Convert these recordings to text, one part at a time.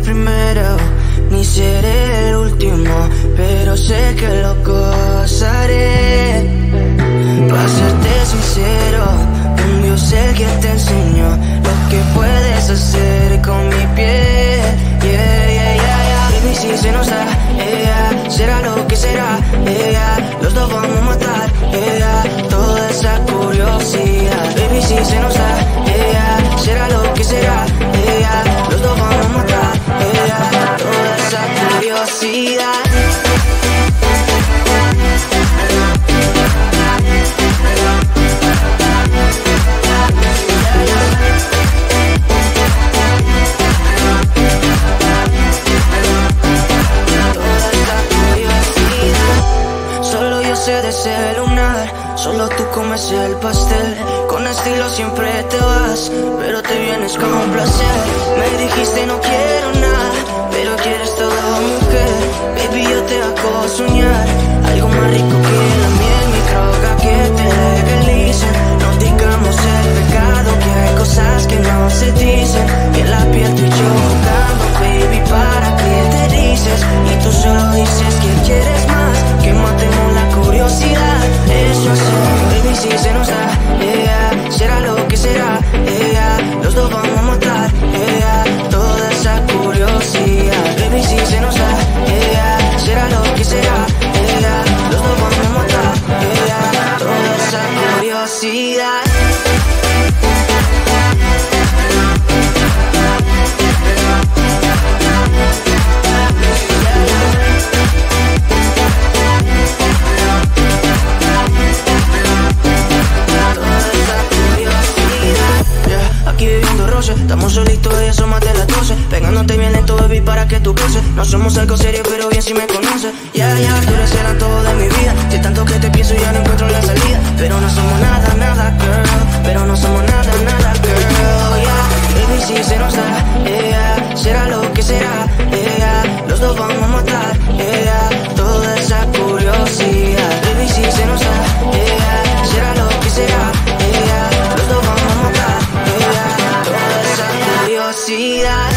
primero, ni seré el último, pero sé que lo gozaré. Para serte sincero, un Dios el que te enseñó lo que puedes hacer con mi piel. Yeah, yeah, yeah, yeah. Baby, si se nos da, yeah, será lo que será, yeah, los dos vamos a matar, yeah, toda esa curiosidad. Baby, si se nos da, yeah, será lo que será, yeah, los dos vamos a matar, yeah, toda esa curiosidad. Sé de ese lunar, solo tú comes el pastel. Con estilo siempre te vas, pero te vienes con un placer. Me dijiste no quiero nada, pero quieres todo, mujer. Baby, yo te hago soñar algo más rico que la miel, mi droga que te legalice. No digamos el pecado, que hay cosas que no se dicen. Y en la piel tú y yo jugando, baby, ¿para qué te dices? Y tú solo dices que quieres más, que matemos la curiosidad. Eso es, baby, si se nos da, yeah, será lo que será, yeah, los dos vamos a matar, yeah, toda esa curiosidad. Baby, si se nos da, yeah, será lo que será, yeah, los dos vamos a matar, yeah, toda esa curiosidad. Aquí viviendo roce, estamos solitos y eso más de las 12. Pegándote bien lento, baby, para que tú goces. No somos algo serio, pero bien si me conoces. Ya, ya, tú eres el antojo de mi vida. Si tanto que te pienso ya no encuentro la salida. Pero no somos nada, nada, girl. Pero no somos nada, nada, girl. Yeah, baby, si se nos da, yeah, será lo que será, yeah, los dos vamos a matar, yeah, toda esa curiosidad. Baby, si se nos da, yeah, será lo que será, yeah, los dos vamos a matar, yeah, toda esa curiosidad.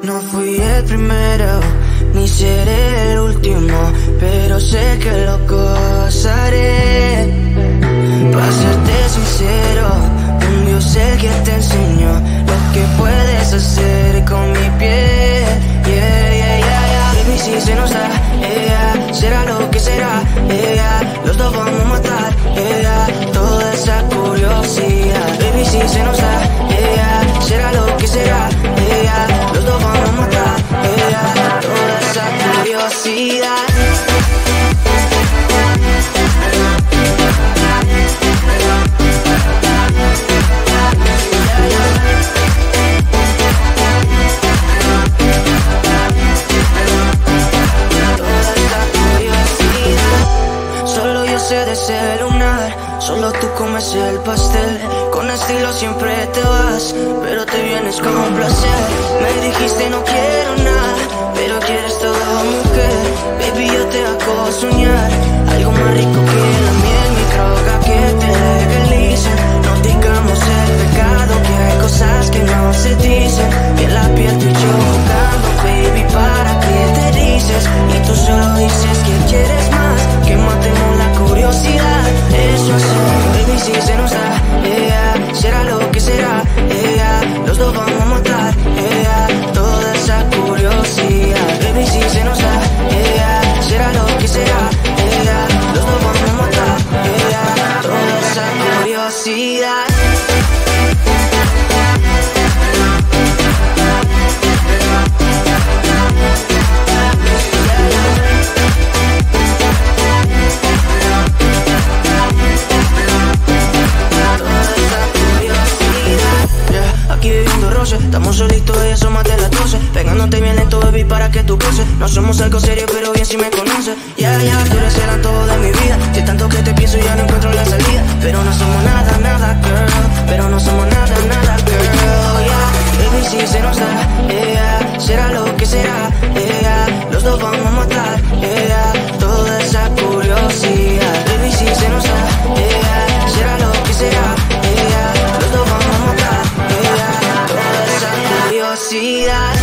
No fui el primero, ni seré el último, pero sé que lo gozaré. Para serte sincero, un Dios el que te enseñó lo que puedes hacer con mi piel. Yeah, yeah, yeah, yeah. Baby, si se nos da, yeah, será lo que será, yeah, los dos vamos a matar, yeah, toda esa curiosidad. Baby, si se nos da, yeah, será lo que será, yeah, los dos vamos a matar, yeah, toda esa curiosidad. De ese lunar, solo tú comes el pastel. Con estilo siempre te vas, pero te vienes con un placer. Me dijiste no quiero nada, pero quieres toda mujer. Baby, yo te hago soñar algo más rico que la miel, mi droga que te legalicen. No digamos el pecado, que hay cosas que no se dicen. Que la piel tú y yo jugando, baby, ¿para qué te dices? Y tú solo dices que quieres más, que matemos la curiosidad. Eso es, baby, si se nos da, yeah, será lo que será, yeah, los dos vamos a matar, yeah, toda esa curiosidad. Baby, si se nos da, yeah, será lo que será, yeah, los dos vamos a matar, yeah, toda esa curiosidad. Aquí viviendo roce, estamos solitos y asómate las 12. Pegándote bien lento, baby, para que tú goces. No somos algo serio, pero bien si me conoces. Ya, ya, tú eres el antojo de mi vida. De tanto que te pienso ya no encuentro la salida. Pero no somos nada, nada, girl. Pero no somos nada, nada, girl. Yeah, baby, si se nos da, yeah, será lo que será, yeah, los dos vamos a matar, yeah, toda esa curiosidad. Baby, si se nos da, yeah, será lo que será, yeah, los dos vamos a matar, yeah, toda esa curiosidad.